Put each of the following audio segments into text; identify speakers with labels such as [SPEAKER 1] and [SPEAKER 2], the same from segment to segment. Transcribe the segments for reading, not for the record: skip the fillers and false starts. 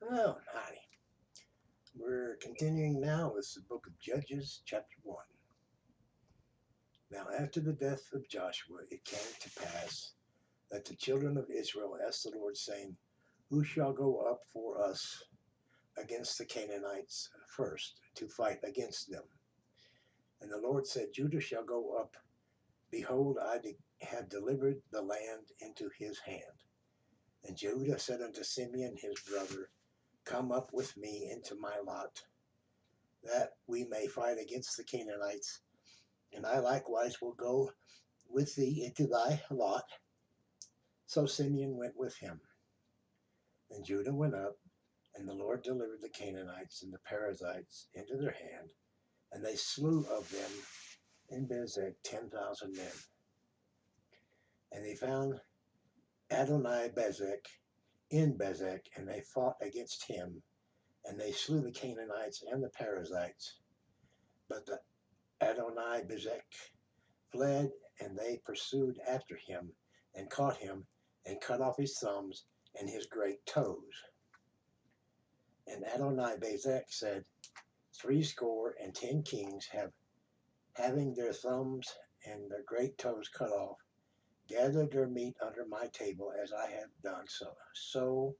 [SPEAKER 1] Oh, hi. We're continuing now with the Book of Judges, chapter 1. Now, after the death of Joshua, it came to pass that the children of Israel asked the Lord, saying, who shall go up for us against the Canaanites first to fight against them? And the Lord said, Judah shall go up. Behold, have delivered the land into his hand. And Judah said unto Simeon his brother, come up with me into my lot, that we may fight against the Canaanites, and I likewise will go with thee into thy lot. So Simeon went with him. And Judah went up, and the Lord delivered the Canaanites and the Perizzites into their hand, and they slew of them in Bezek 10,000 men. And they found Adoni-Bezek in Bezek, and they fought against him, and they slew the Canaanites and the Perizzites. But the Adoni-Bezek fled, and they pursued after him, and caught him, and cut off his thumbs and his great toes. And Adoni-Bezek said, 70 kings having their thumbs and their great toes cut off, gathered their meat under my table, as I have done so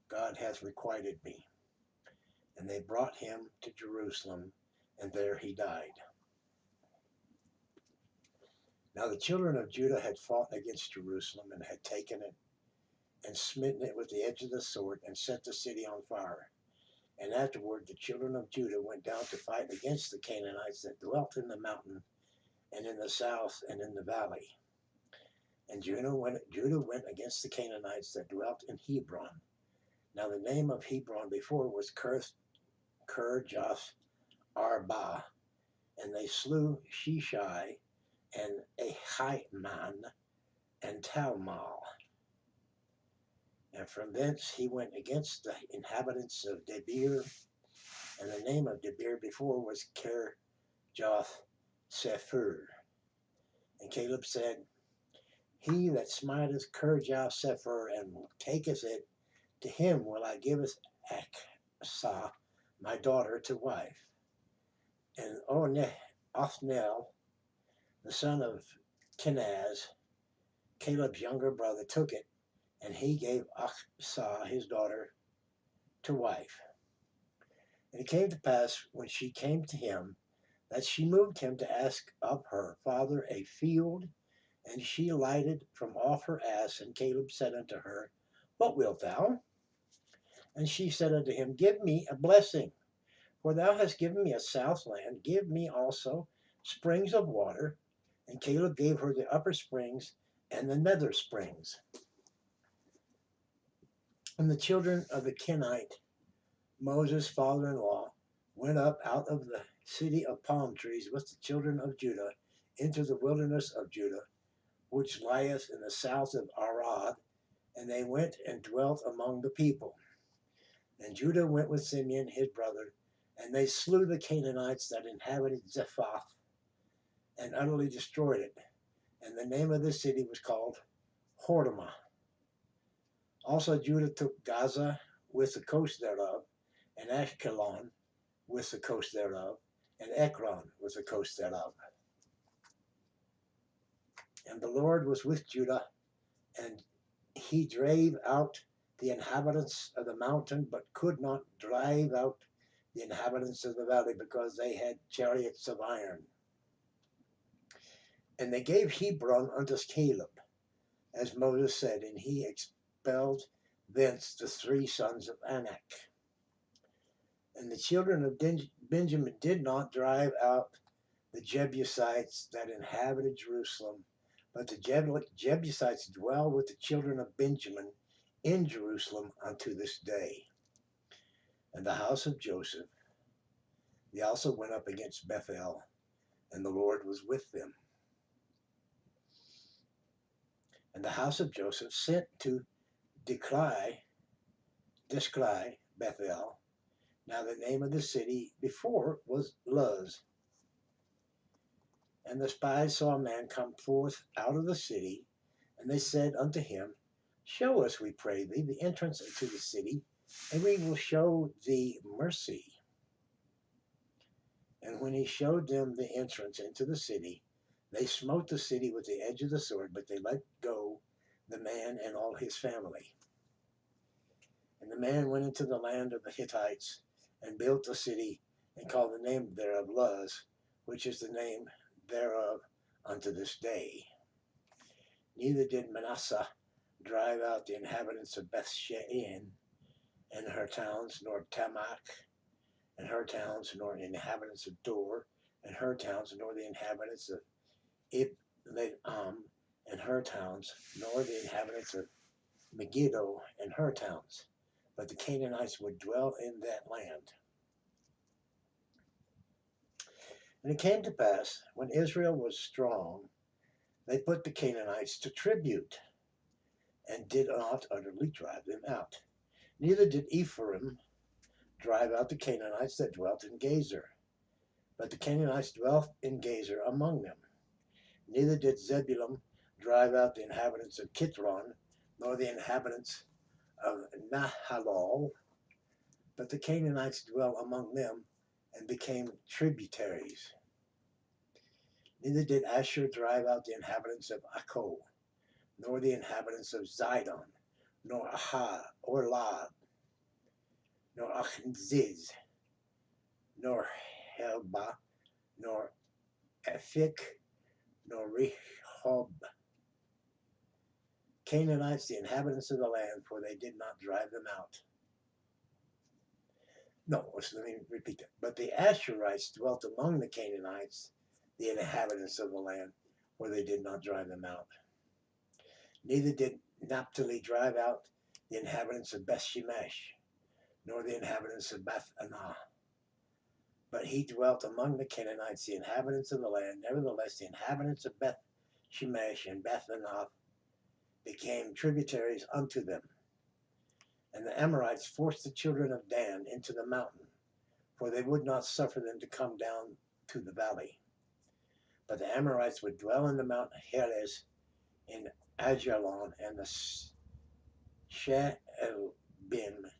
[SPEAKER 1] God hath requited me. And they brought him to Jerusalem, and there he died. Now the children of Judah had fought against Jerusalem, and had taken it, and smitten it with the edge of the sword, and set the city on fire. And afterward the children of Judah went down to fight against the Canaanites that dwelt in the mountain, and in the south, and in the valley. And Judah went against the Canaanites that dwelt in Hebron. Now the name of Hebron before was Kirjath Arba, and they slew Sheshai, and Ahiman, and Talmal. And from thence he went against the inhabitants of Debir, and the name of Debir before was Kirjath Sepher. And Caleb said, he that smiteth Kirjath Sepher and taketh it, to him will I give Achsah my daughter to wife. And Othniel, the son of Kenaz, Caleb's younger brother, took it, and he gave Achsah his daughter to wife. And it came to pass, when she came to him, that she moved him to ask of her father a field, and she lighted from off her ass. And Caleb said unto her, what wilt thou? And she said unto him, give me a blessing, for thou hast given me a south land, give me also springs of water. And Caleb gave her the upper springs and the nether springs. And the children of the Kenite, Moses' father-in-law, went up out of the city of palm trees with the children of Judah into the wilderness of Judah, which lieth in the south of Arad, and they went and dwelt among the people. And Judah went with Simeon his brother, and they slew the Canaanites that inhabited Zephath, and utterly destroyed it. And the name of the city was called Hormah. Also Judah took Gaza with the coast thereof, and Ashkelon with the coast thereof, and Ekron with the coast thereof. And the Lord was with Judah, and he drave out the inhabitants of the mountain, but could not drive out the inhabitants of the valley, because they had chariots of iron. And they gave Hebron unto Caleb, as Moses said, and he expelled thence the 3 sons of Anak. And the children of Benjamin did not drive out the Jebusites that inhabited Jerusalem, but the Jebusites dwell with the children of Benjamin in Jerusalem unto this day. And the house of Joseph, they also went up against Bethel, and the Lord was with them. And the house of Joseph sent to descry Bethel. Now the name of the city before was Luz. And the spies saw a man come forth out of the city, and they said unto him, Show us, we pray thee, the entrance into the city, and we will show thee mercy. And when he showed them the entrance into the city, they smote the city with the edge of the sword, but they let go the man and all his family. And the man went into the land of the Hittites and built a city and called the name thereof Luz, which is the name thereof unto this day. Neither did Manasseh drive out the inhabitants of Bethshean and her towns, nor Tamach and her towns, nor the inhabitants of Dor and her towns, nor the inhabitants of Ibleam and her towns, nor the inhabitants of Megiddo and her towns. But the Canaanites would dwell in that land. And it came to pass, when Israel was strong, they put the Canaanites to tribute, and did not utterly drive them out. Neither did Ephraim drive out the Canaanites that dwelt in Gezer, but the Canaanites dwelt in Gezer among them. Neither did Zebulun drive out the inhabitants of Kitron, nor the inhabitants of Nahalol, but the Canaanites dwell among them and became tributaries. Neither did Asher drive out the inhabitants of Akko, nor the inhabitants of Zidon, nor Aha, or Lad, nor Achnziz, nor Helba, nor Ephik, nor Rehob. Canaanites, the inhabitants of the land, for they did not drive them out. No, let me repeat that. But the Asherites dwelt among the Canaanites, the inhabitants of the land, for they did not drive them out. Neither did Naphtali drive out the inhabitants of Beth-Shemesh, nor the inhabitants of Beth-Anah. But he dwelt among the Canaanites, the inhabitants of the land. Nevertheless, the inhabitants of Beth-Shemesh and Beth-Anah became tributaries unto them. And the Amorites forced the children of Dan into the mountain, for they would not suffer them to come down to the valley. But the Amorites would dwell in the Mount Heres in Ajalon and the She'elbim,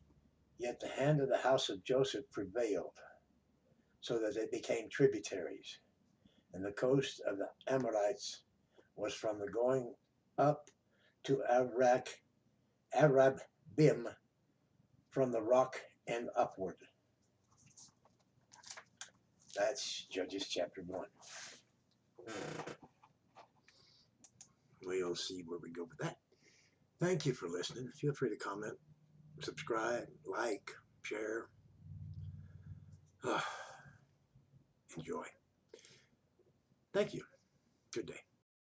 [SPEAKER 1] yet the hand of the house of Joseph prevailed, so that they became tributaries. And the coast of the Amorites was from the going up to Arabim, from the rock and upward. That's Judges chapter 1. We'll see where we go with that. Thank you for listening. Feel free to comment, subscribe, like, share. Enjoy. Thank you. Good day.